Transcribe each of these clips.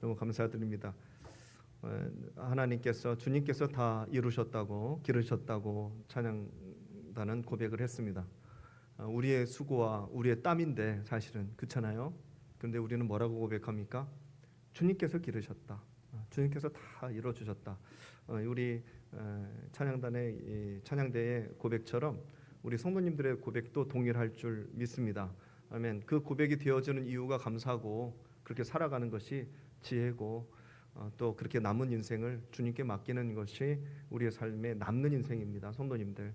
너무 감사드립니다. 하나님께서 주님께서 다 이루셨다고 기르셨다고 찬양단은 고백을 했습니다. 우리의 수고와 우리의 땀인데 사실은 그렇잖아요. 그런데 우리는 뭐라고 고백합니까? 주님께서 기르셨다. 주님께서 다 이루어주셨다. 우리 찬양단의 찬양대의 고백처럼 우리 성도님들의 고백도 동일할 줄 믿습니다. 아멘. 그 고백이 되어지는 이유가 감사하고 그렇게 살아가는 것이 지혜고 또 그렇게 남은 인생을 주님께 맡기는 것이 우리의 삶에 남는 인생입니다. 성도님들,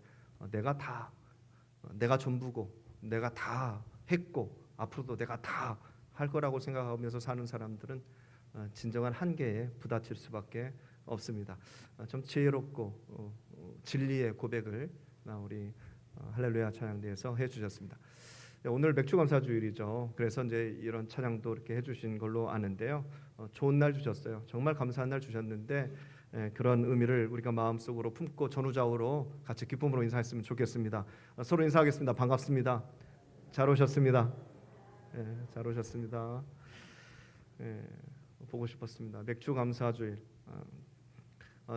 내가 전부고 내가 다 했고 앞으로도 내가 다 할 거라고 생각하면서 사는 사람들은 진정한 한계에 부딪힐 수밖에 없습니다. 좀 지혜롭고 진리의 고백을 우리 할렐루야 찬양대에서 해주셨습니다. 오늘 맥주감사주일이죠. 그래서 이제 이런 찬양도 이렇게 해주신 걸로 아는데요. 좋은 날 주셨어요. 정말 감사한 날 주셨는데 그런 의미를 우리가 마음속으로 품고 전후좌우로 같이 기쁨으로 인사했으면 좋겠습니다. 서로 인사하겠습니다. 반갑습니다. 잘 오셨습니다. 잘 오셨습니다. 보고 싶었습니다. 맥주감사주일.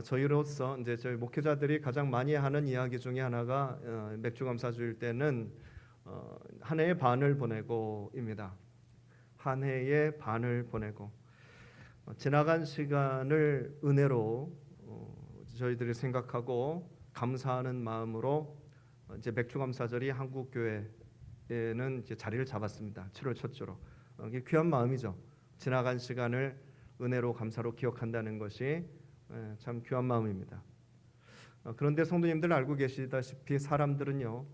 저희로서 이제 저희 목회자들이 가장 많이 하는 이야기 중에 하나가 맥주감사주일 때는 한 해의 반을 보내고입니다. 한 해의 반을 보내고 지나간 시간을 은혜로 저희들이 생각하고 감사하는 마음으로 이제 맥주감사절이 한국 교회에는 이제 자리를 잡았습니다. 7월 첫 주로. 이게 귀한 마음이죠. 지나간 시간을 은혜로 감사로 기억한다는 것이 참 귀한 마음입니다. 그런데 성도님들 알고 계시다시피 사람들은요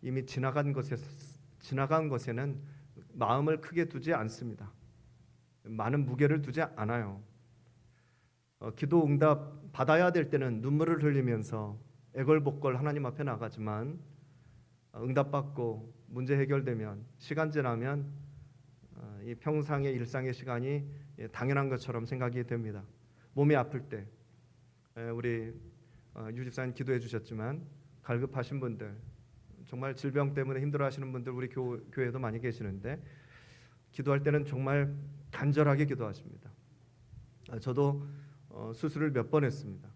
이미 지나간 것에는 마음을 크게 두지 않습니다. 많은 무게를 두지 않아요. 기도 응답 받아야 될 때는 눈물을 흘리면서 애걸복걸 하나님 앞에 나가지만 응답받고 문제 해결되면 시간 지나면 이 평상의 일상의 시간이 당연한 것처럼 생각이 됩니다. 몸이 아플 때 우리 유 집사님 기도해 주셨지만 갈급하신 분들 정말 질병 때문에 힘들어하시는 분들 우리 교회도 많이 계시는데 기도할 때는 정말 간절하게 기도하십니다. 저도 수술을 몇 번 했습니다.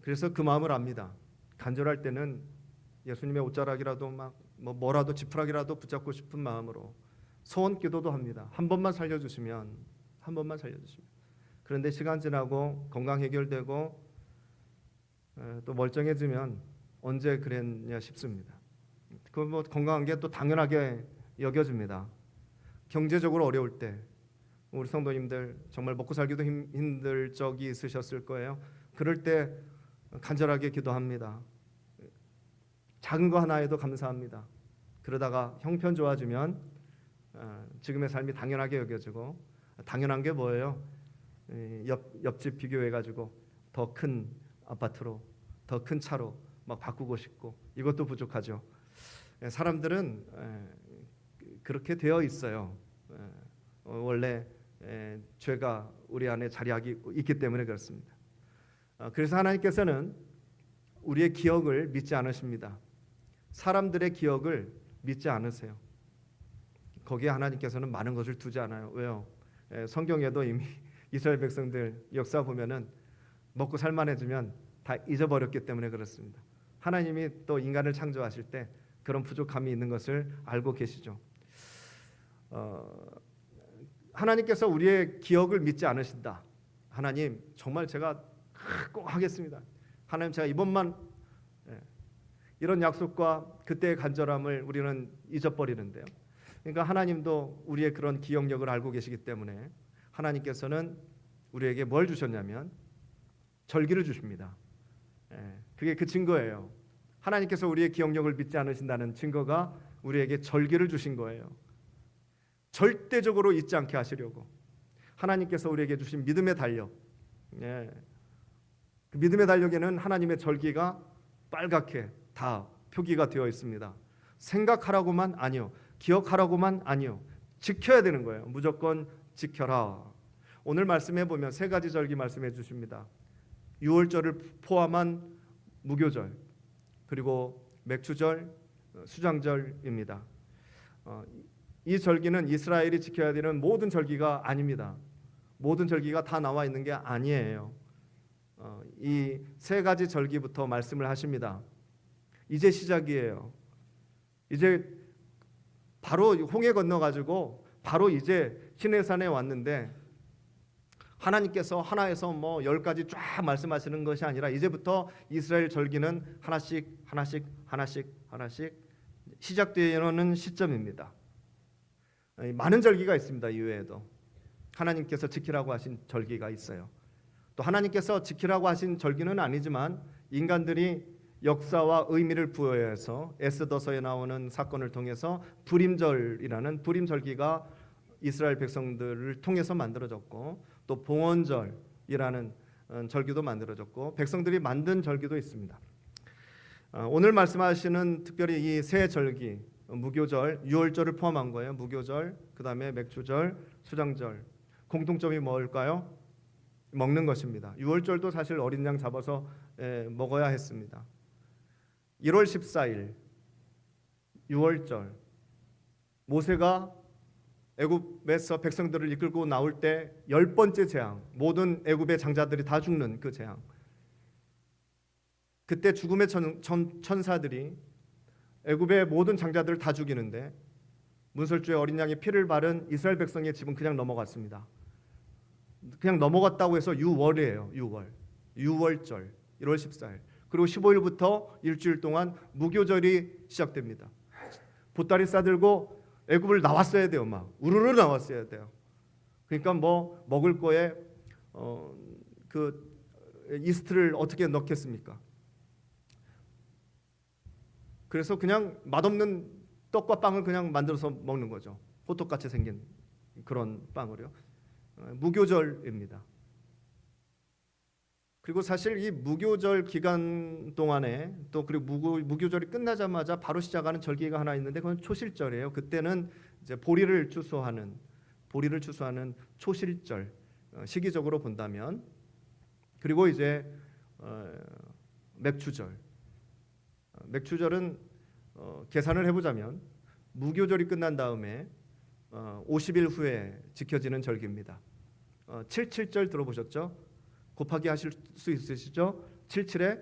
그래서 그 마음을 압니다. 간절할 때는 예수님의 옷자락이라도 뭐라도 지푸라기라도 붙잡고 싶은 마음으로 소원 기도도 합니다. 한 번만 살려주시면. 그런데 시간 지나고 건강 해결되고 또 멀쩡해지면 언제 그랬냐 싶습니다. 그 건강한 게 또 당연하게 여겨집니다. 경제적으로 어려울 때 우리 성도님들 정말 먹고 살기도 힘들 적이 있으셨을 거예요. 그럴 때 간절하게 기도합니다. 작은 거 하나에도 감사합니다. 그러다가 형편 좋아지면 지금의 삶이 당연하게 여겨지고 당연한 게 뭐예요? 옆집 비교해가지고 더 큰 아파트로 더 큰 차로 막 바꾸고 싶고 이것도 부족하죠. 사람들은 그렇게 되어 있어요. 원래 죄가 우리 안에 자리하고 있기 때문에 그렇습니다. 그래서 하나님께서는 우리의 기억을 믿지 않으십니다. 사람들의 기억을 믿지 않으세요. 거기에 하나님께서는 많은 것을 두지 않아요. 왜요? 성경에도 이미 이스라엘 백성들 역사 보면은 먹고 살만해지면 다 잊어버렸기 때문에 그렇습니다. 하나님이 또 인간을 창조하실 때 그런 부족함이 있는 것을 알고 계시죠. 하나님께서 우리의 기억을 믿지 않으신다. 하나님 정말 제가 꼭 하겠습니다. 하나님 제가 이번만 이런 약속과 그때의 간절함을 우리는 잊어버리는데요. 그러니까 하나님도 우리의 그런 기억력을 알고 계시기 때문에 하나님께서는 우리에게 뭘 주셨냐면 절기를 주십니다. 그게 그 증거예요. 하나님께서 우리의 기억력을 믿지 않으신다는 증거가 우리에게 절기를 주신 거예요. 절대적으로 잊지 않게 하시려고 하나님께서 우리에게 주신 믿음의 달력, 그 믿음의 달력에는 하나님의 절기가 빨갛게 다 표기가 되어 있습니다. 생각하라고만 아니요, 기억하라고만 아니요, 지켜야 되는 거예요. 무조건 지켜라. 오늘 말씀해 보면 세 가지 절기 말씀해 주십니다. 유월절을 포함한 무교절, 그리고 맥주절, 수장절입니다. 이 절기는 이스라엘이 지켜야 되는 모든 절기가 아닙니다. 모든 절기가 다 나와 있는 게 아니에요. 이 세 가지 절기부터 말씀을 하십니다. 이제 시작이에요. 이제 바로 홍해 건너가지고 바로 이제 시내산에 왔는데 하나님께서 하나에서 뭐 10가지 쫙 말씀하시는 것이 아니라 이제부터 이스라엘 절기는 하나씩 시작되는 시점입니다. 많은 절기가 있습니다. 이외에도 하나님께서 지키라고 하신 절기가 있어요. 또 하나님께서 지키라고 하신 절기는 아니지만 인간들이 역사와 의미를 부여해서 에스더서에 나오는 사건을 통해서 불임절이라는 불임절기가 이스라엘 백성들을 통해서 만들어졌고, 또 봉헌절이라는 절기도 만들어졌고, 백성들이 만든 절기도 있습니다. 오늘 말씀하시는 특별히 이 세 절기, 무교절, 유월절을 포함한 거예요. 무교절, 그 다음에 맥주절, 수장절, 공통점이 뭘까요? 먹는 것입니다. 유월절도 사실 어린 양 잡아서 먹어야 했습니다. 1월 14일 유월절, 모세가 애굽에서 백성들을 이끌고 나올 때 10번째 재앙, 모든 애굽의 장자들이 다 죽는 그 재앙. 그때 죽음의 천사들이 애굽의 모든 장자들을 다 죽이는데 문설주의 어린 양의 피를 바른 이스라엘 백성의 집은 그냥 넘어갔습니다. 그냥 넘어갔다고 해서 유월이에요. 유월절 1월 14일. 그리고 15일부터 일주일 동안 무교절이 시작됩니다. 보따리 싸들고 애굽을 나왔어야 돼요. 막 우르르 나왔어야 돼요. 그러니까 뭐 먹을 거에 그 이스트를 어떻게 넣겠습니까? 그래서 그냥 맛없는 떡과 빵을 그냥 만들어서 먹는 거죠. 호떡같이 생긴 그런 빵을요. 무교절입니다. 그리고 사실 이 무교절 기간 동안에 또 그리고 무교절이 끝나자마자 바로 시작하는 절기가 하나 있는데 그건 초실절이에요. 그때는 이제 보리를 추수하는 초실절, 시기적으로 본다면. 그리고 이제 맥주절은 계산을 해보자면 무교절이 끝난 다음에 50일 후에 지켜지는 절기입니다. 77절 들어보셨죠? 곱하기 하실 수 있으시죠? 77에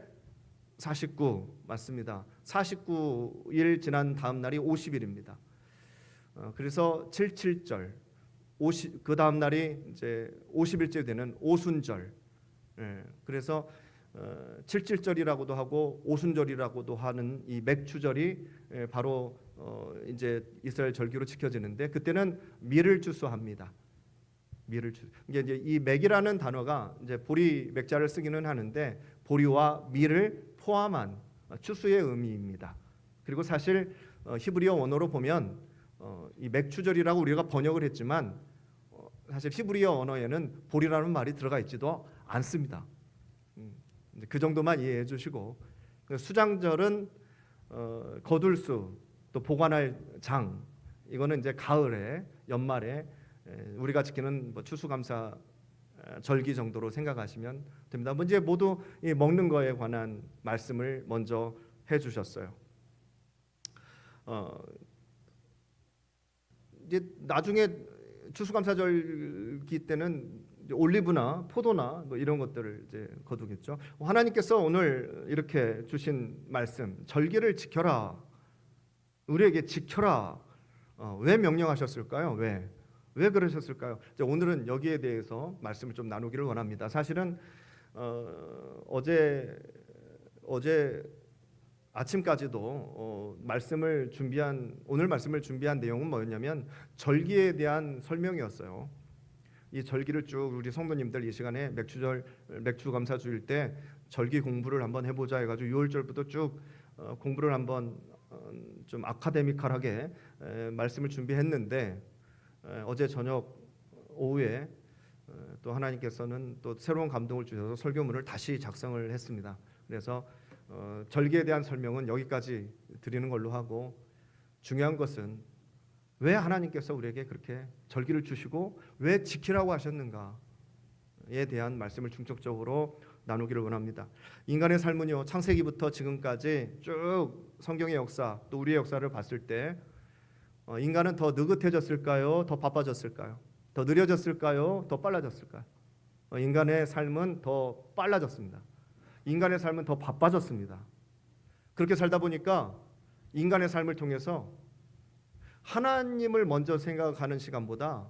49 맞습니다. 49일 지난 다음 날이 50일입니다. 그래서 77절, 그 다음 날이 이제 50일째 되는 오순절. 그래서 77절이라고도 하고 오순절이라고도 하는 이 맥주절이 바로 이제 이스라엘 절기로 지켜지는데 그때는 밀을 추수합니다. 이게 이제 이 맥이라는 단어가 이제 보리 맥자를 쓰기는 하는데 보리와 밀을 포함한 추수의 의미입니다. 그리고 사실 히브리어 원어로 보면 이 맥주절이라고 우리가 번역을 했지만 사실 히브리어 언어에는 보리라는 말이 들어가 있지도 않습니다. 그 정도만 이해해 주시고, 수장절은 거둘수 또 보관할 장, 이거는 이제 가을에 연말에 우리가 지키는 뭐 추수감사 절기 정도로 생각하시면 됩니다. 이제 모두 이 먹는 거에 관한 말씀을 먼저 해주셨어요. 이제 나중에 추수감사절기 때는 올리브나 포도나 뭐 이런 것들을 이제 거두겠죠. 하나님께서 오늘 이렇게 주신 말씀, 절기를 지켜라, 우리에게 지켜라. 왜 명령하셨을까요? 왜 그러셨을까요? 오늘은 여기에 대해서 말씀을 좀 나누기를 원합니다. 사실은 어제 아침까지도 오늘 말씀을 준비한 내용은 뭐였냐면 절기에 대한 설명이었어요. 이 절기를 쭉 우리 성도님들 이 시간에 맥주 감사 주일 때 절기 공부를 한번 해보자 해가지고 6월절부터 쭉 공부를 한번 좀 아카데미컬하게 말씀을 준비했는데 어제 저녁 오후에 또 하나님께서는 또 새로운 감동을 주셔서 설교문을 다시 작성을 했습니다. 그래서 절기에 대한 설명은 여기까지 드리는 걸로 하고, 중요한 것은 왜 하나님께서 우리에게 그렇게 절기를 주시고 왜 지키라고 하셨는가에 대한 말씀을 중점적으로 나누기를 원합니다. 인간의 삶은요, 창세기부터 지금까지 쭉 성경의 역사 또 우리의 역사를 봤을 때 인간은 더 느긋해졌을까요? 더 바빠졌을까요? 더 느려졌을까요? 더 빨라졌을까요? 인간의 삶은 더 빨라졌습니다. 인간의 삶은 더 바빠졌습니다. 그렇게 살다 보니까 인간의 삶을 통해서 하나님을 먼저 생각하는 시간보다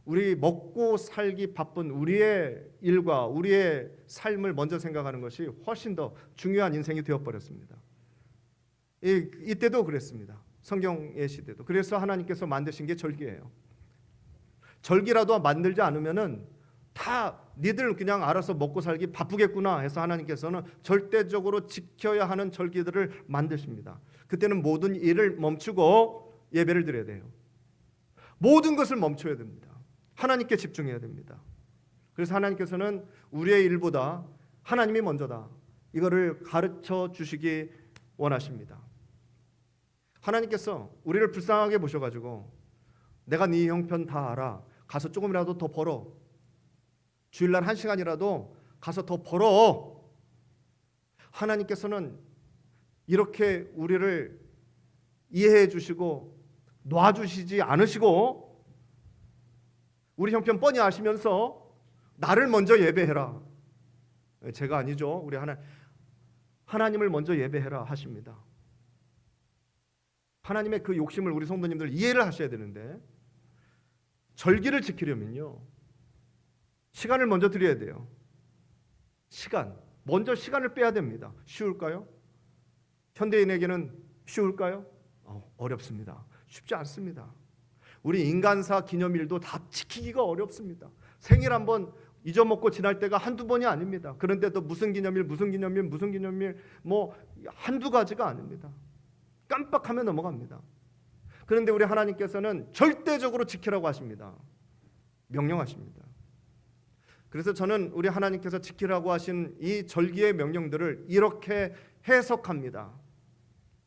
우리 먹고 살기 바쁜 우리의 일과 우리의 삶을 먼저 생각하는 것이 훨씬 더 중요한 인생이 되어버렸습니다. 이때도 그랬습니다. 성경의 시대도. 그래서 하나님께서 만드신 게 절기예요. 절기라도 만들지 않으면은 다 니들 그냥 알아서 먹고 살기 바쁘겠구나 해서 하나님께서는 절대적으로 지켜야 하는 절기들을 만드십니다. 그때는 모든 일을 멈추고 예배를 드려야 돼요. 모든 것을 멈춰야 됩니다. 하나님께 집중해야 됩니다. 그래서 하나님께서는 우리의 일보다 하나님이 먼저다. 이거를 가르쳐 주시기 원하십니다. 하나님께서 우리를 불쌍하게 보셔가지고 내가 네 형편 다 알아. 가서 조금이라도 더 벌어. 주일날 1시간이라도 가서 더 벌어. 하나님께서는 이렇게 우리를 이해해 주시고 놔주시지 않으시고 우리 형편 뻔히 아시면서 나를 먼저 예배해라. 제가 아니죠. 우리 하나님을 먼저 예배해라 하십니다. 하나님의 그 욕심을 우리 성도님들 이해를 하셔야 되는데 절기를 지키려면요. 시간을 먼저 드려야 돼요. 먼저 시간을 빼야 됩니다. 쉬울까요? 현대인에게는 쉬울까요? 어렵습니다. 쉽지 않습니다. 우리 인간사 기념일도 다 지키기가 어렵습니다. 생일 한번 잊어먹고 지날 때가 한두 번이 아닙니다. 그런데도 무슨 기념일 뭐 한두 가지가 아닙니다. 깜빡하면 넘어갑니다. 그런데 우리 하나님께서는 절대적으로 지키라고 하십니다. 명령하십니다. 그래서 저는 우리 하나님께서 지키라고 하신 이 절기의 명령들을 이렇게 해석합니다.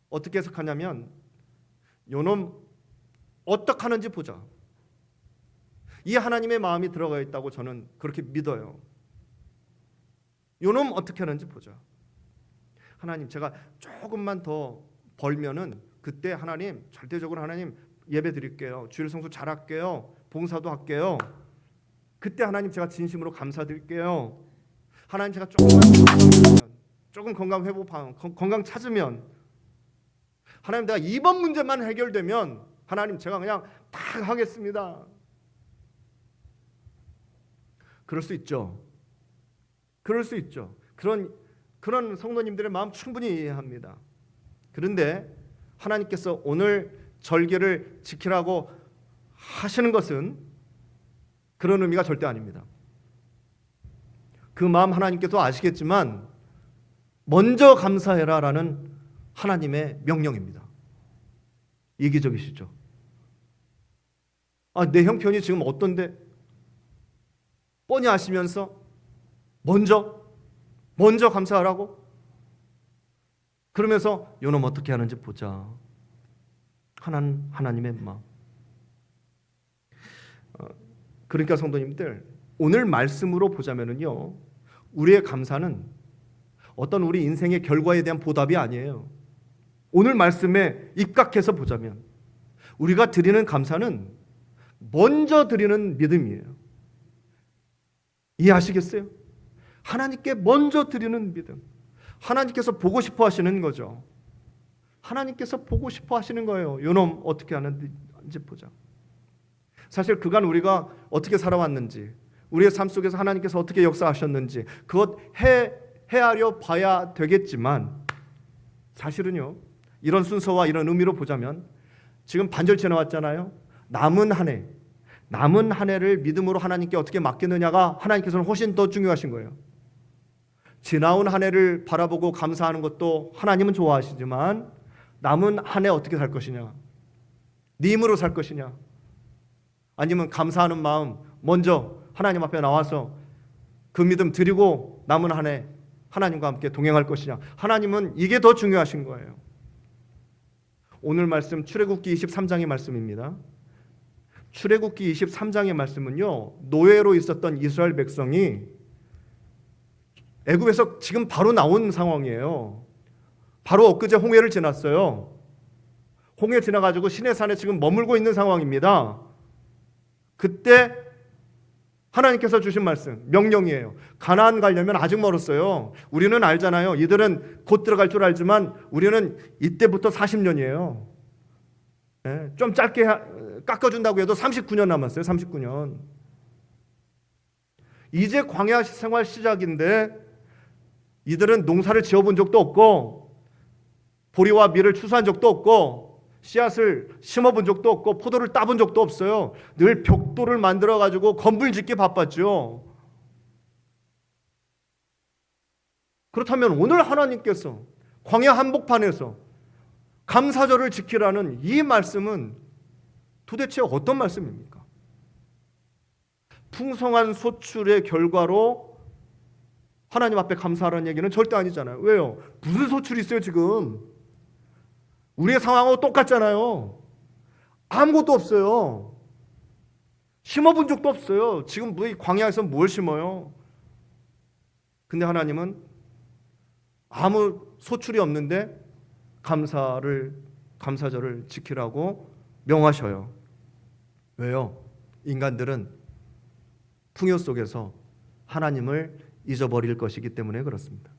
어떻게 해석하냐면 요놈 어떻게 하는지 보자. 이 하나님의 마음이 들어가 있다고 저는 그렇게 믿어요. 요놈 어떻게 하는지 보자. 하나님 제가 조금만 더 벌면은 그때 하나님 절대적으로 하나님 예배 드릴게요. 주일 성수 잘할게요. 봉사도 할게요. 그때 하나님 제가 진심으로 감사드릴게요. 하나님 제가 조금 건강 회복하면 건강 찾으면 하나님 내가 이번 문제만 해결되면 하나님 제가 그냥 다 하겠습니다. 그럴 수 있죠. 그런 성도님들의 마음 충분히 이해합니다. 그런데 하나님께서 오늘 절기를 지키라고 하시는 것은 그런 의미가 절대 아닙니다. 그 마음 하나님께서 아시겠지만 먼저 감사해라라는 하나님의 명령입니다. 이기적이시죠. 내 형편이 지금 어떤데 뻔히 아시면서 먼저 감사하라고? 그러면서 요놈 어떻게 하는지 보자. 하나님의 마음. 그러니까 성도님들 오늘 말씀으로 보자면은요, 우리의 감사는 어떤 우리 인생의 결과에 대한 보답이 아니에요. 오늘 말씀에 입각해서 보자면 우리가 드리는 감사는 먼저 드리는 믿음이에요. 이해하시겠어요? 하나님께 먼저 드리는 믿음. 하나님께서 보고 싶어 하시는 거죠. 하나님께서 보고 싶어 하시는 거예요. 요놈 어떻게 하는지 보자. 사실 그간 우리가 어떻게 살아왔는지, 우리의 삶 속에서 하나님께서 어떻게 역사하셨는지 그것 헤아려 봐야 되겠지만 사실은요, 이런 순서와 이런 의미로 보자면 지금 반절 지나왔잖아요. 남은 한 해를 믿음으로 하나님께 어떻게 맡기느냐가 하나님께서는 훨씬 더 중요하신 거예요. 지나온 한 해를 바라보고 감사하는 것도 하나님은 좋아하시지만 남은 한 해 어떻게 살 것이냐, 네 힘으로 살 것이냐, 아니면 감사하는 마음 먼저 하나님 앞에 나와서 그 믿음 드리고 남은 한 해 하나님과 함께 동행할 것이냐. 하나님은 이게 더 중요하신 거예요. 오늘 말씀 출애굽기 23장의 말씀입니다. 출애굽기 23장의 말씀은요, 노예로 있었던 이스라엘 백성이 애굽에서 지금 바로 나온 상황이에요. 바로 엊그제 홍해를 지났어요. 홍해 지나가지고 시내산에 지금 머물고 있는 상황입니다. 그때 하나님께서 주신 말씀, 명령이에요. 가나안 가려면 아직 멀었어요. 우리는 알잖아요. 이들은 곧 들어갈 줄 알지만 우리는 이때부터 40년이에요. 좀 짧게 깎아준다고 해도 39년 남았어요. 39년. 이제 광야 생활 시작인데 이들은 농사를 지어본 적도 없고 보리와 밀을 추수한 적도 없고 씨앗을 심어본 적도 없고 포도를 따본 적도 없어요. 늘 벽돌을 만들어가지고 건물 짓기 바빴죠. 그렇다면 오늘 하나님께서 광야 한복판에서 감사절을 지키라는 이 말씀은 도대체 어떤 말씀입니까? 풍성한 소출의 결과로 하나님 앞에 감사하라는 얘기는 절대 아니잖아요. 왜요? 무슨 소출이 있어요 지금? 우리의 상황하고 똑같잖아요. 아무것도 없어요. 심어본 적도 없어요. 지금 이 광야에서 뭘 심어요? 근데 하나님은 아무 소출이 없는데 감사절을 지키라고 명하셔요. 왜요? 인간들은 풍요 속에서 하나님을 잊어버릴 것이기 때문에 그렇습니다.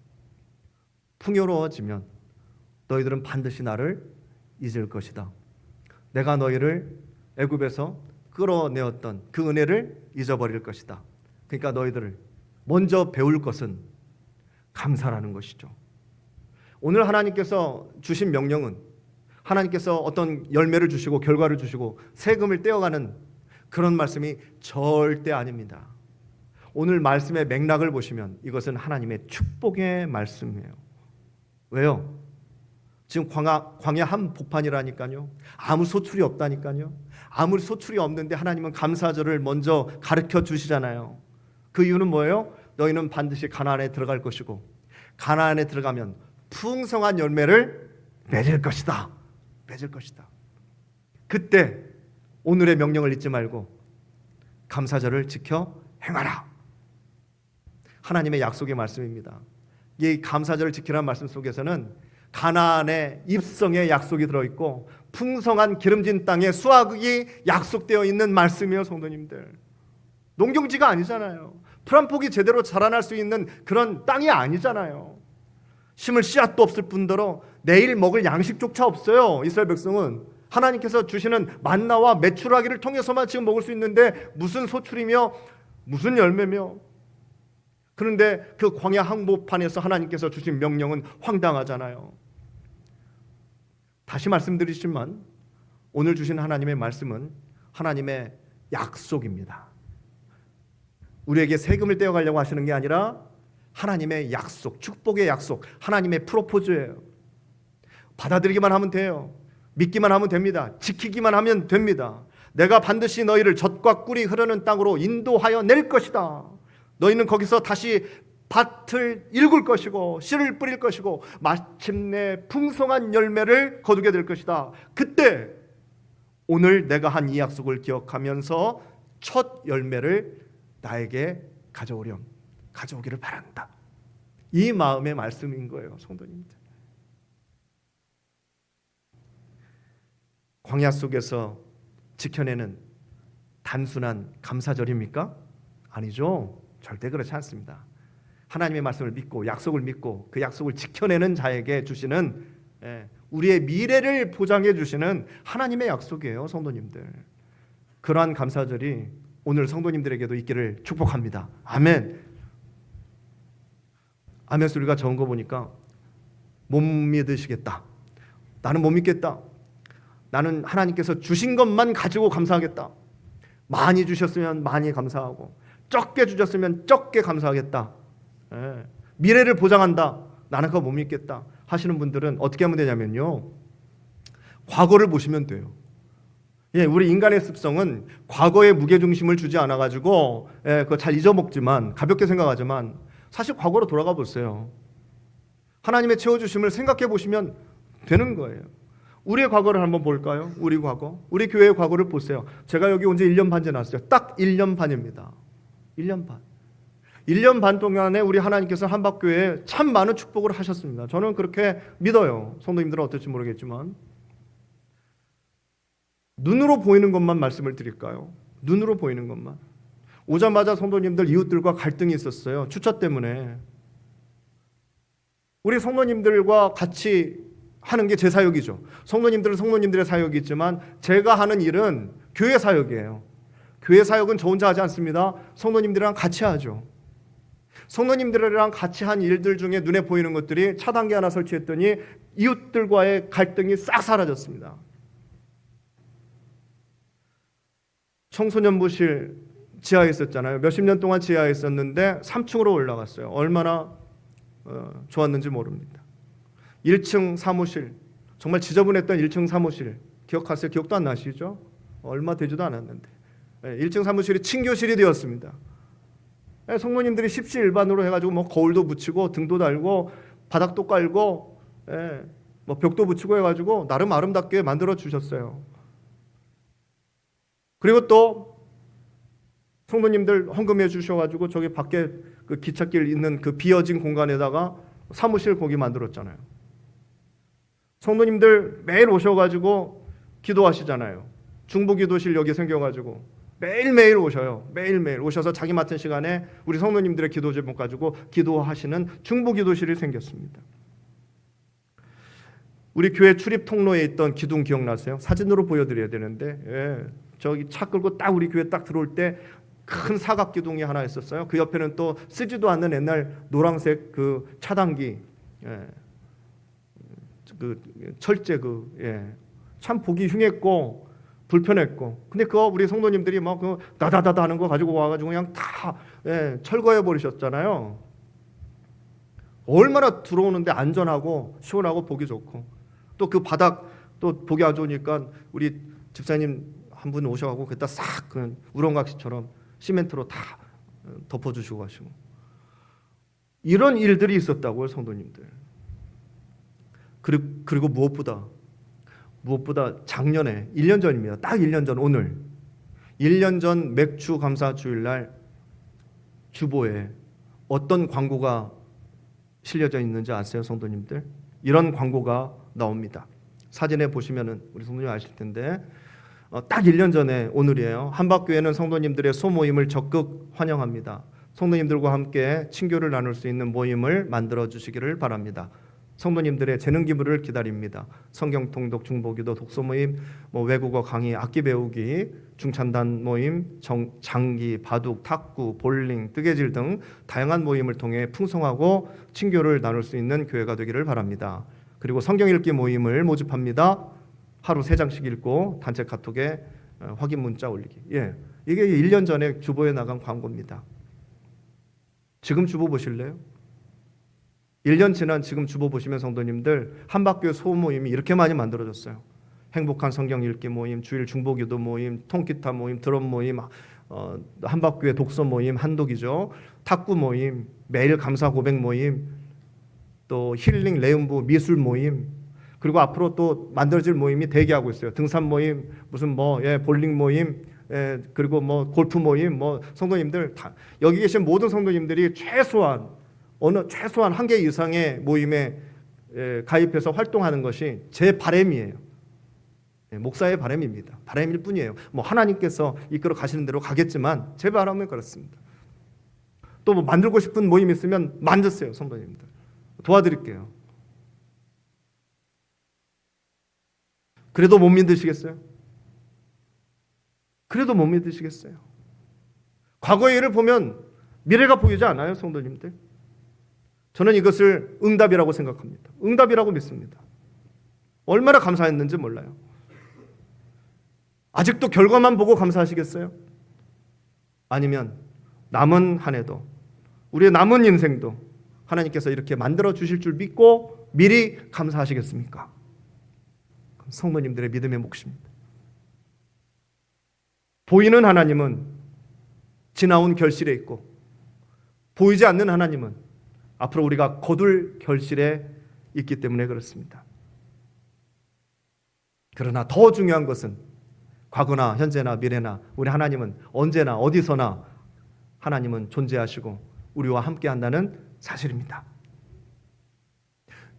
풍요로워지면 너희들은 반드시 나를 잊을 것이다. 내가 너희를 애굽에서 끌어내었던 그 은혜를 잊어버릴 것이다. 그러니까 너희들을 먼저 배울 것은 감사라는 것이죠. 오늘 하나님께서 주신 명령은 하나님께서 어떤 열매를 주시고 결과를 주시고 세금을 떼어가는 그런 말씀이 절대 아닙니다. 오늘 말씀의 맥락을 보시면 이것은 하나님의 축복의 말씀이에요. 왜요? 지금 광야 한복판이라니까요. 아무 소출이 없다니까요. 아무 소출이 없는데 하나님은 감사절을 먼저 가르쳐 주시잖아요. 그 이유는 뭐예요? 너희는 반드시 가나안에 들어갈 것이고 가나안에 들어가면 풍성한 열매를 맺을 것이다. 맺을 것이다. 그때 오늘의 명령을 잊지 말고 감사절을 지켜 행하라. 하나님의 약속의 말씀입니다. 이 감사절을 지키라는 말씀 속에서는 가나안의 입성의 약속이 들어있고 풍성한 기름진 땅에 수확이 약속되어 있는 말씀이에요. 성도님들, 농경지가 아니잖아요. 풀 한 폭이 제대로 자라날 수 있는 그런 땅이 아니잖아요. 심을 씨앗도 없을 뿐더러 내일 먹을 양식조차 없어요. 이스라엘 백성은 하나님께서 주시는 만나와 메추라기를 통해서만 지금 먹을 수 있는데 무슨 소출이며 무슨 열매며. 그런데 그 광야 한복판에서 하나님께서 주신 명령은 황당하잖아요. 다시 말씀드리지만 오늘 주신 하나님의 말씀은 하나님의 약속입니다. 우리에게 세금을 떼어가려고 하시는 게 아니라 하나님의 약속, 축복의 약속, 하나님의 프로포즈예요. 받아들이기만 하면 돼요. 믿기만 하면 됩니다. 지키기만 하면 됩니다. 내가 반드시 너희를 젖과 꿀이 흐르는 땅으로 인도하여 낼 것이다. 너희는 거기서 다시 밭을 일굴 것이고 씨를 뿌릴 것이고 마침내 풍성한 열매를 거두게 될 것이다. 그때 오늘 내가 한 이 약속을 기억하면서 첫 열매를 나에게 가져오기를 바란다. 이 마음의 말씀인 거예요. 성도님들, 광야 속에서 지켜내는 단순한 감사절입니까? 아니죠. 절대 그렇지 않습니다. 하나님의 말씀을 믿고 약속을 믿고 그 약속을 지켜내는 자에게 주시는 우리의 미래를 보장해 주시는 하나님의 약속이에요. 성도님들, 그러한 감사절이 오늘 성도님들에게도 있기를 축복합니다. 아멘. 아멘 소리가 적은 거 보니까 못 믿으시겠다. 나는 못 믿겠다. 나는 하나님께서 주신 것만 가지고 감사하겠다. 많이 주셨으면 많이 감사하고 적게 주셨으면 적게 감사하겠다. 미래를 보장한다. 나는 그거 못 믿겠다 하시는 분들은 어떻게 하면 되냐면요, 과거를 보시면 돼요. 우리 인간의 습성은 과거에 무게중심을 주지 않아가지고 그거 잘 잊어먹지만, 가볍게 생각하지만 사실 과거로 돌아가 보세요. 하나님의 채워주심을 생각해 보시면 되는 거예요. 우리의 과거를 한번 볼까요? 우리 과거, 우리 교회의 과거를 보세요. 제가 여기 온 지 1년 반 지났어요. 딱 1년 반입니다. 1년 반. 1년 반 동안에 우리 하나님께서 한박교회에 참 많은 축복을 하셨습니다. 저는 그렇게 믿어요. 성도님들은 어떨지 모르겠지만 눈으로 보이는 것만 말씀을 드릴까요? 눈으로 보이는 것만. 오자마자 성도님들 이웃들과 갈등이 있었어요. 주차 때문에. 우리 성도님들과 같이 하는 게 제 사역이죠. 성도님들은 성도님들의 사역이 있지만 제가 하는 일은 교회 사역이에요. 교회 사역은 저 혼자 하지 않습니다. 성도님들이랑 같이 하죠. 성도님들이랑 같이 한 일들 중에 눈에 보이는 것들이 차단기 하나 설치했더니 이웃들과의 갈등이 싹 사라졌습니다. 청소년부실 지하에 있었잖아요. 몇십 년 동안 지하에 있었는데 3층으로 올라갔어요. 얼마나 좋았는지 모릅니다. 1층 사무실, 정말 지저분했던 1층 사무실 기억하세요? 기억도 안 나시죠? 얼마 되지도 않았는데 1층 사무실이 친교실이 되었습니다. 성도님들이 십시일반으로 해가지고 뭐 거울도 붙이고 등도 달고 바닥도 깔고 뭐 벽도 붙이고 해가지고 나름 아름답게 만들어 주셨어요. 그리고 또 성도님들 헌금해 주셔가지고 저기 밖에 그 기찻길 있는 그 비어진 공간에다가 사무실 거기 만들었잖아요. 성도님들 매일 오셔가지고 기도하시잖아요. 중보기도실 여기 생겨가지고 매일매일 오셔요. 매일매일 오셔서 자기 맡은 시간에 우리 성도님들의 기도 제목 가지고 기도하시는 중보기도실이 생겼습니다. 우리 교회 출입 통로에 있던 기둥 기억나세요? 사진으로 보여드려야 되는데 저기 차 끌고 딱 우리 교회 딱 들어올 때 큰 사각 기둥이 하나 있었어요. 그 옆에는 또 쓰지도 않는 옛날 노란색 그 차단기, 그 철제 참 보기 흉했고 불편했고, 근데 그거 우리 성도님들이 막 그 다다다다 하는 거 가지고 와가지고 그냥 다 철거해 버리셨잖아요. 얼마나 들어오는데 안전하고 시원하고 보기 좋고, 또 그 바닥 또 보기 안 좋으니까 우리 집사님 한 분 오셔가지고 그다 싹 그 우렁각시처럼 시멘트로 다 덮어주시고 가시고, 이런 일들이 있었다고요, 성도님들. 그리고 무엇보다 작년에 1년 전입니다. 딱 1년 전 오늘 1년 전 맥주 감사 주일날 주보에 어떤 광고가 실려져 있는지 아세요, 성도님들? 이런 광고가 나옵니다. 사진에 보시면은 우리 성도님 아실 텐데 딱 1년 전에 오늘이에요. 한박교회는 성도님들의 소모임을 적극 환영합니다. 성도님들과 함께 친교를 나눌 수 있는 모임을 만들어 주시기를 바랍니다. 성도님들의 재능 기부를 기다립니다. 성경 통독, 중보기도, 독서 모임, 외국어 강의, 악기 배우기, 중찬단 모임, 장기, 바둑, 탁구, 볼링, 뜨개질 등 다양한 모임을 통해 풍성하고 친교를 나눌 수 있는 교회가 되기를 바랍니다. 그리고 성경 읽기 모임을 모집합니다. 하루 3장씩 읽고 단체 카톡에 확인 문자 올리기. 이게 1년 전에 주보에 나간 광고입니다. 지금 주보 보실래요? 1년 지난 지금 주보 보시면 성도님들, 한박교회 소모임이 이렇게 많이 만들어졌어요. 행복한 성경 읽기 모임, 주일 중보기도 모임, 통기타 모임, 드럼 모임, 한박교회 독서 모임, 한독이죠. 탁구 모임, 매일 감사 고백 모임, 또 힐링 레음부 미술 모임, 그리고 앞으로 또 만들어질 모임이 대기하고 있어요. 등산 모임, 무슨 볼링 모임, 그리고 골프 모임, 성도님들 다 여기 계신 모든 성도님들이 최소한 1개 이상의 모임에 가입해서 활동하는 것이 제 바람이에요. 목사의 바람입니다. 바람일 뿐이에요. 하나님께서 이끌어 가시는 대로 가겠지만 제 바람은 그렇습니다. 또 만들고 싶은 모임 있으면 만드세요, 성도님들. 도와드릴게요. 그래도 못 믿으시겠어요? 그래도 못 믿으시겠어요? 과거의 일을 보면 미래가 보이지 않아요, 성도님들? 저는 이것을 응답이라고 생각합니다. 응답이라고 믿습니다. 얼마나 감사했는지 몰라요. 아직도 결과만 보고 감사하시겠어요? 아니면 남은 한 해도, 우리의 남은 인생도 하나님께서 이렇게 만들어 주실 줄 믿고 미리 감사하시겠습니까? 성도님들의 믿음의 몫입니다. 보이는 하나님은 지나온 결실에 있고, 보이지 않는 하나님은 앞으로 우리가 거둘 결실에 있기 때문에 그렇습니다. 그러나 더 중요한 것은 과거나 현재나 미래나 우리 하나님은 언제나 어디서나 하나님은 존재하시고 우리와 함께 한다는 사실입니다.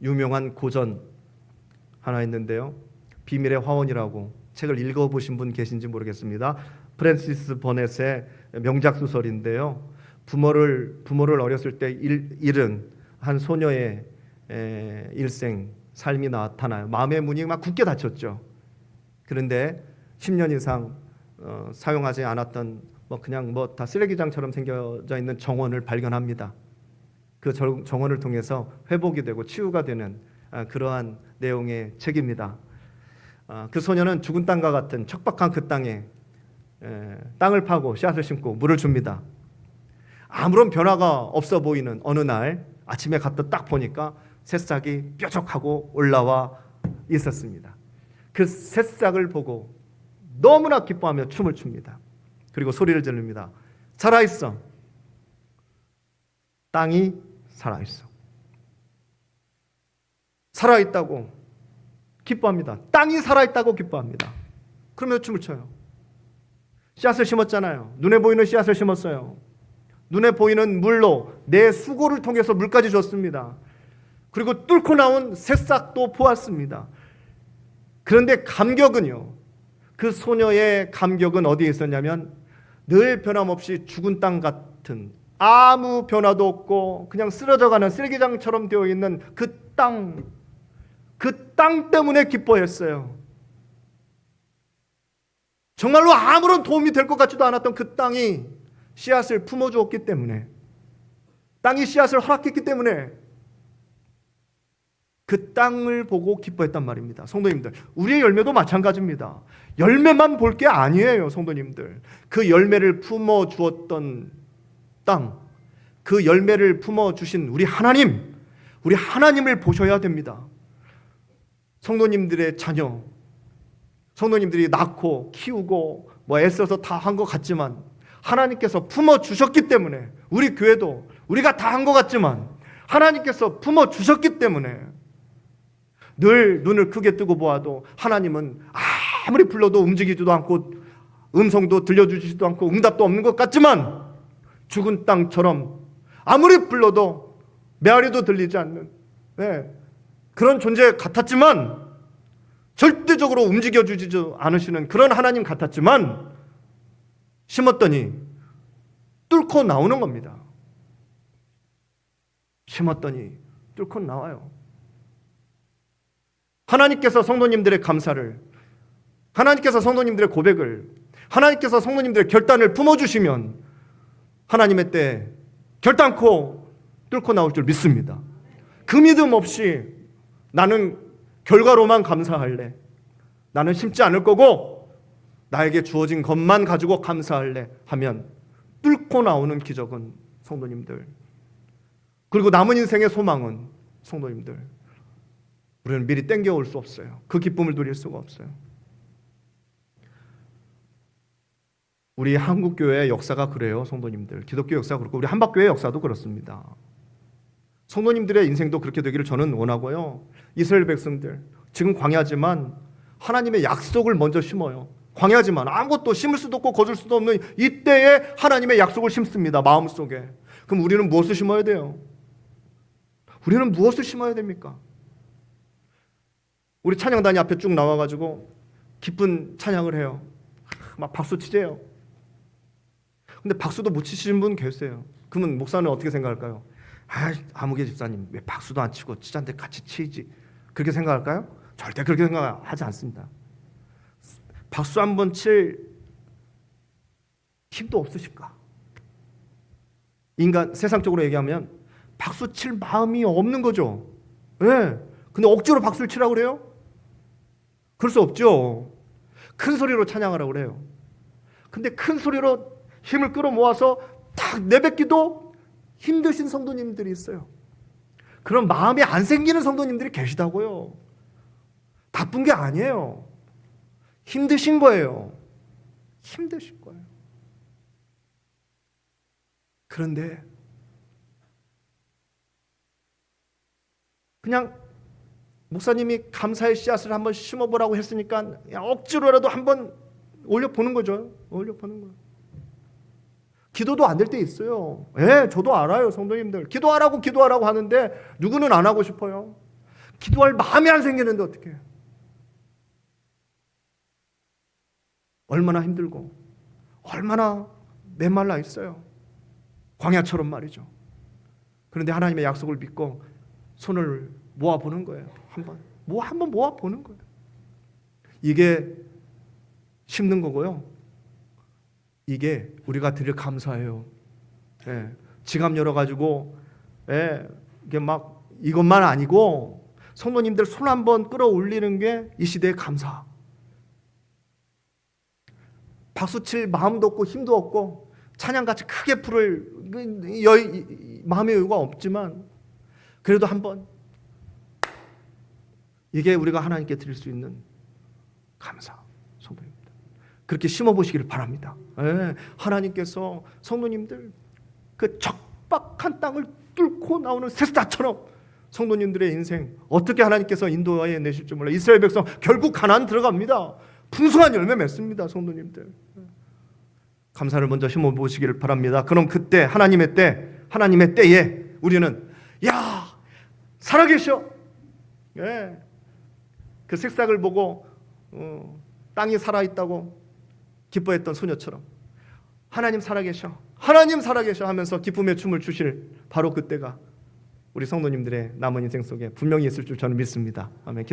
유명한 고전 하나 있는데요. 비밀의 화원이라고 책을 읽어보신 분 계신지 모르겠습니다. 프랜시스 버넷의 명작 소설인데요. 부모를 어렸을 때 잃은 한 소녀의 일생 삶이 나타나요. 마음의 문이 막 굳게 닫혔죠. 그런데 10년 이상 사용하지 않았던 그냥 다 쓰레기장처럼 생겨져 있는 정원을 발견합니다. 그 정원을 통해서 회복이 되고 치유가 되는 그러한 내용의 책입니다. 그 소녀는 죽은 땅과 같은 척박한 그 땅에 땅을 파고 씨앗을 심고 물을 줍니다. 아무런 변화가 없어 보이는 어느 날 아침에 갔다 딱 보니까 새싹이 뾰족하고 올라와 있었습니다. 그 새싹을 보고 너무나 기뻐하며 춤을 춥니다. 그리고 소리를 지릅니다. 살아있어. 땅이 살아있어. 살아있다고 기뻐합니다. 땅이 살아있다고 기뻐합니다. 그러면 춤을 춰요. 씨앗을 심었잖아요. 눈에 보이는 씨앗을 심었어요. 눈에 보이는 물로 내 수고를 통해서 물까지 줬습니다. 그리고 뚫고 나온 새싹도 보았습니다. 그런데 감격은요, 그 소녀의 감격은 어디에 있었냐면 늘 변함없이 죽은 땅 같은 아무 변화도 없고 그냥 쓰러져가는 쓰레기장처럼 되어 있는 그 땅 때문에 기뻐했어요. 정말로 아무런 도움이 될 것 같지도 않았던 그 땅이 씨앗을 품어주었기 때문에, 땅이 씨앗을 허락했기 때문에 그 땅을 보고 기뻐했단 말입니다. 성도님들, 우리의 열매도 마찬가지입니다. 열매만 볼 게 아니에요. 성도님들, 그 열매를 품어주었던 땅, 그 열매를 품어주신 우리 하나님을 보셔야 됩니다. 성도님들의 자녀, 성도님들이 낳고 키우고 애써서 다 한 것 같지만 하나님께서 품어주셨기 때문에, 우리 교회도 우리가 다 한 것 같지만 하나님께서 품어주셨기 때문에 늘 눈을 크게 뜨고 보아도 하나님은 아무리 불러도 움직이지도 않고 음성도 들려주지도 않고 응답도 없는 것 같지만 죽은 땅처럼 아무리 불러도 메아리도 들리지 않는 그런 존재 같았지만, 절대적으로 움직여주지 않으시는 그런 하나님 같았지만 심었더니 뚫고 나오는 겁니다. 심었더니 뚫고 나와요. 하나님께서 성도님들의 감사를, 하나님께서 성도님들의 고백을, 하나님께서 성도님들의 결단을 품어주시면 하나님의 때에 결단코 뚫고 나올 줄 믿습니다. 그 믿음 없이 나는 결과로만 감사할래, 나는 심지 않을 거고 나에게 주어진 것만 가지고 감사할래 하면 뚫고 나오는 기적은 성도님들, 그리고 남은 인생의 소망은 성도님들, 우리는 미리 땡겨올 수 없어요. 그 기쁨을 누릴 수가 없어요. 우리 한국교회의 역사가 그래요. 성도님들, 기독교 역사가 그렇고 우리 한박교회의 역사도 그렇습니다. 성도님들의 인생도 그렇게 되기를 저는 원하고요. 이스라엘 백성들, 지금 광야지만 하나님의 약속을 먼저 심어요. 광야지만 아무것도 심을 수도 없고 거둘 수도 없는 이때에 하나님의 약속을 심습니다. 마음속에. 그럼 우리는 무엇을 심어야 돼요? 우리는 무엇을 심어야 됩니까? 우리 찬양단이 앞에 쭉 나와가지고 기쁜 찬양을 해요. 막 박수 치재요. 근데 박수도 못 치시는 분 계세요. 그러면 목사는 어떻게 생각할까요? 아무개 집사님 왜 박수도 안 치고 치자한테 같이 치지, 그렇게 생각할까요? 절대 그렇게 생각하지 않습니다. 박수 한 번 칠 힘도 없으실까? 인간, 세상적으로 얘기하면 박수 칠 마음이 없는 거죠. 근데 억지로 박수를 치라고 그래요? 그럴 수 없죠. 큰 소리로 찬양하라고 그래요. 근데 큰 소리로 힘을 끌어모아서 딱 내뱉기도 힘드신 성도님들이 있어요. 그런 마음이 안 생기는 성도님들이 계시다고요. 나쁜 게 아니에요. 힘드신 거예요. 힘드신 거예요. 그런데 그냥 목사님이 감사의 씨앗을 한번 심어보라고 했으니까 억지로라도 한번 올려보는 거죠. 올려보는 거예요. 기도도 안 될 때 있어요. 저도 알아요. 성도님들, 기도하라고 하는데 누구는 안 하고 싶어요. 기도할 마음이 안 생기는데 어떻게 해요? 얼마나 힘들고 얼마나 메말라 있어요. 광야처럼 말이죠. 그런데 하나님의 약속을 믿고 손을 모아보는 거예요. 한번 모아보는 거예요. 이게 심는 거고요. 이게 우리가 드릴 감사예요. 지갑 열어가지고 이게 막 이것만 아니고 성도님들 손 한번 끌어올리는 게 이 시대의 감사. 박수칠 마음도 없고 힘도 없고 찬양같이 크게 부를 마음의 여유가 없지만 그래도 한번 이게 우리가 하나님께 드릴 수 있는 감사 성도님들 그렇게 심어보시기를 바랍니다. 하나님께서 성도님들 그 척박한 땅을 뚫고 나오는 새싹처럼 성도님들의 인생 어떻게 하나님께서 인도해 내실 줄 몰라. 이스라엘 백성 결국 가나안 들어갑니다. 풍성한 열매 맺습니다. 성도님들 감사를 먼저 심어보시기를 바랍니다. 그럼 그때 하나님의 때에 우리는 야 살아계셔. 그 새싹을 보고 땅이 살아있다고 기뻐했던 소녀처럼 하나님 살아계셔 하면서 기쁨의 춤을 추실 바로 그때가 우리 성도님들의 남은 인생 속에 분명히 있을 줄 저는 믿습니다. 아멘.